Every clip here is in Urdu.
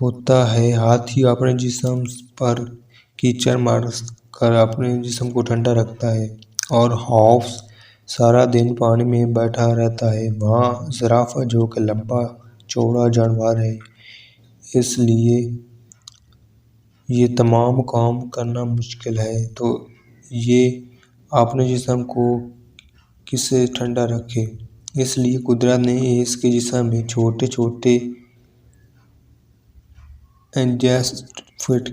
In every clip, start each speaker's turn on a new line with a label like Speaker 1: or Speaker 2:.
Speaker 1: ہوتا ہے۔ ہاتھی اپنے جسم پر کیچڑ مار کر اپنے جسم کو ٹھنڈا رکھتا ہے، اور ہارس سارا دن پانی میں بیٹھا رہتا ہے۔ وہاں زرافہ جو کہ لمبا چوڑا جانور ہے، اس لیے یہ تمام کام کرنا مشکل ہے، تو یہ اپنے جسم کو کیسے ٹھنڈا رکھے؟ اس لیے قدرت نے اس کے جسم میں چھوٹے چھوٹے ایڈجسٹ فٹ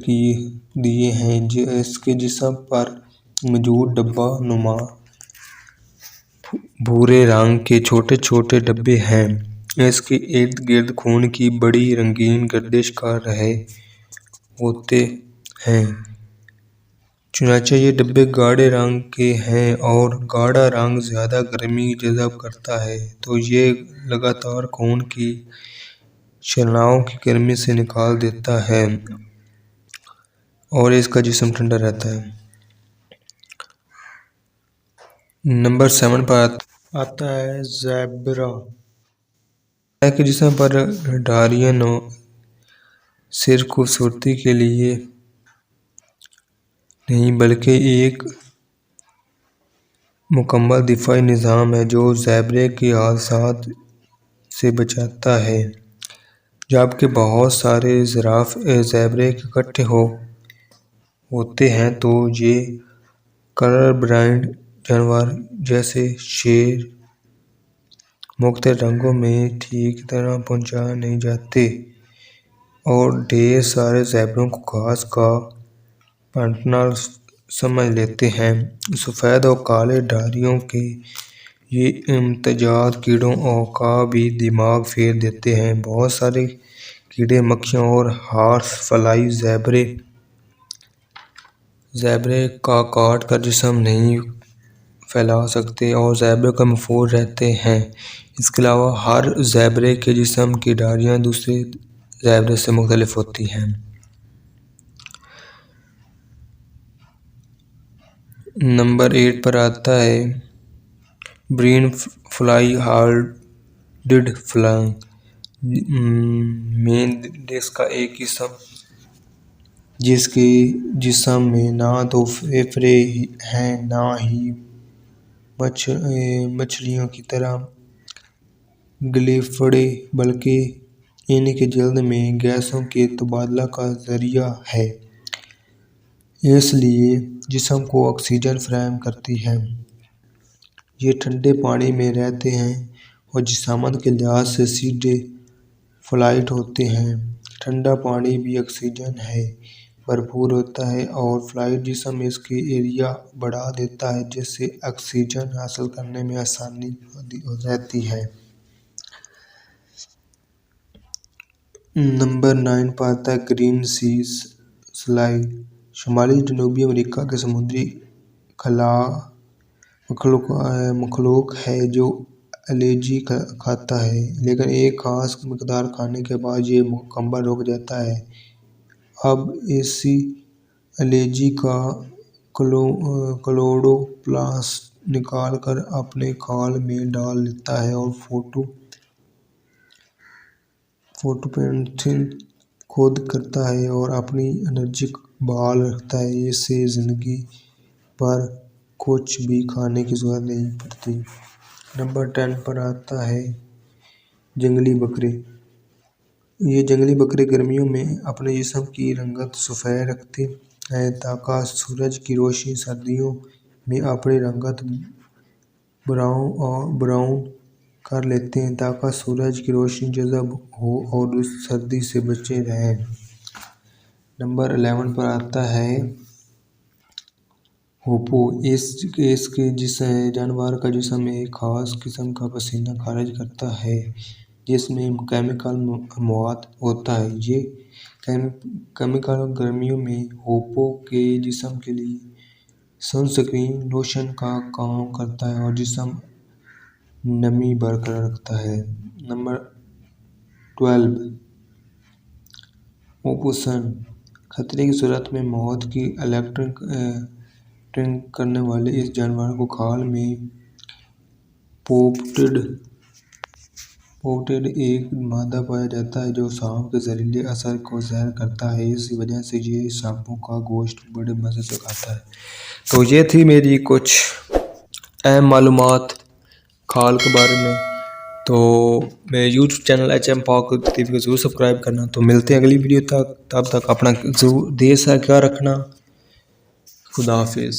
Speaker 1: دیے ہیں۔ اس کے جسم پر موجود ڈبہ نما بھورے رنگ کے چھوٹے چھوٹے ڈبے ہیں۔ اس کے ارد گرد خون کی بڑی رنگین گردش کر رہے ہوتے ہیں۔ چنانچہ یہ ڈبے گاڑھے رنگ کے ہیں اور گاڑھا رنگ زیادہ گرمی جذب کرتا ہے، تو یہ لگاتار خون کی شریانوں کی گرمی سے نکال دیتا ہے اور اس کا جسم ٹھنڈا رہتا ہے۔ نمبر 7 پر آتا ہے زیبرا۔ زیبرا کے جسم پر دھاریاں صرف خوبصورتی کے لیے نہیں بلکہ ایک مکمل دفاعی نظام ہے جو زیبرے کے حادثات سے بچاتا ہے۔ جبکہ بہت سارے زرافے زیبرے کے اکٹھے ہوتے ہیں، تو یہ کلر بلائنڈ جانور جیسے شیر مختلف رنگوں میں ٹھیک طرح پہچانے نہیں جاتے اور ڈھیر سارے زیبروں کو گھاس کا پارٹنر سمجھ لیتے ہیں۔ سفید اور کالے دھاریوں کے یہ امتیازات کیڑوں کا بھی دماغ پھیر دیتے ہیں۔ بہت سارے کیڑے مکوڑے اور ہارس فلائی زیبرے کا کاٹ کر جسم نہیں پھیلا سکتے اور زیبرے کا محفوظ رہتے ہیں۔ اس کے علاوہ ہر زیبرے کے جسم کی دھاریاں دوسرے زیبرے سے مختلف ہوتی ہیں۔ نمبر 8 پر آتا ہے گرین فلائی ہارڈڈ فلائی۔ مینڈس کا ایک قسم جس کے جسم میں نہ تو پھیپھڑے ہیں نہ ہی مچھلیوں کی طرح گلیفڑے، بلکہ ان کی جلد میں گیسوں کے تبادلہ کا ذریعہ ہے، اس لیے جسم کو آکسیجن فراہم کرتی ہے۔ یہ ٹھنڈے پانی میں رہتے ہیں اور جسامت کے لحاظ سے سیدھے فلائٹ ہوتے ہیں۔ ٹھنڈا پانی بھی آکسیجن سے بھرپور ہوتا ہے اور فلائٹ جسم اس کا ایریا بڑھا دیتا ہے، جس سے آکسیجن حاصل کرنے میں آسانی رہتی ہے۔ نمبر 9 پر آتا ہے گرین سی سلائی۔ شمالی جنوبی امریکہ کے سمندری مخلوق ہے جو الجی کھاتا ہے، لیکن ایک خاص مقدار کھانے کے بعد یہ مکمل رک جاتا ہے۔ اب اسی الجی کا کلوروپلاسٹ نکال کر اپنے کھال میں ڈال لیتا ہے اور فوٹوسنتھیسس خود کرتا ہے اور اپنی انرجی بحال رکھتا ہے۔ اسے زندگی بھر کچھ بھی کھانے کی ضرورت نہیں پڑتی۔ نمبر 10 پر آتا ہے جنگلی بکرے۔ یہ جنگلی بکرے گرمیوں میں اپنے جسم کی رنگت سفید رکھتے ہیں تاکہ سورج کی روشنی سردیوں میں اپنی رنگت براؤن کر لیتے ہیں تاکہ سورج کی روشنی جذب ہو اور سردی سے بچے رہیں۔ نمبر 11 پر آتا ہے ہپو۔ اس کے جانور کا جسم ایک خاص قسم کا پسینہ خارج کرتا ہے جس میں کیمیکل مواد ہوتا ہے۔ یہ کیمیکل گرمیوں میں ہپو کے جسم کے لیے سن سکرین لوشن کا کام کرتا ہے اور جسم نمی برقرار رکھتا ہے۔ Number 12 opossum. خطرے کی صورت میں موت کی الیکٹرک کرنے والے اس جانور کو کھال میں اوٹیڈ ایک مادہ پایا جاتا ہے جو سانپ کے زہریلے اثر کو ظاہر کرتا ہے، اس وجہ سے یہ سانپوں کا گوشت بڑے مزے سے کھاتا ہے۔ تو یہ تھی میری کچھ اہم معلومات کھال کے بارے میں۔ تو میرے یوٹیوب چینل HM پاک ٹی وی کو ضرور سبسکرائب کرنا۔ تو ملتے ہیں اگلی ویڈیو تک، تب تک اپنا ضرور دیر سا خیال رکھنا۔ خدا حافظ۔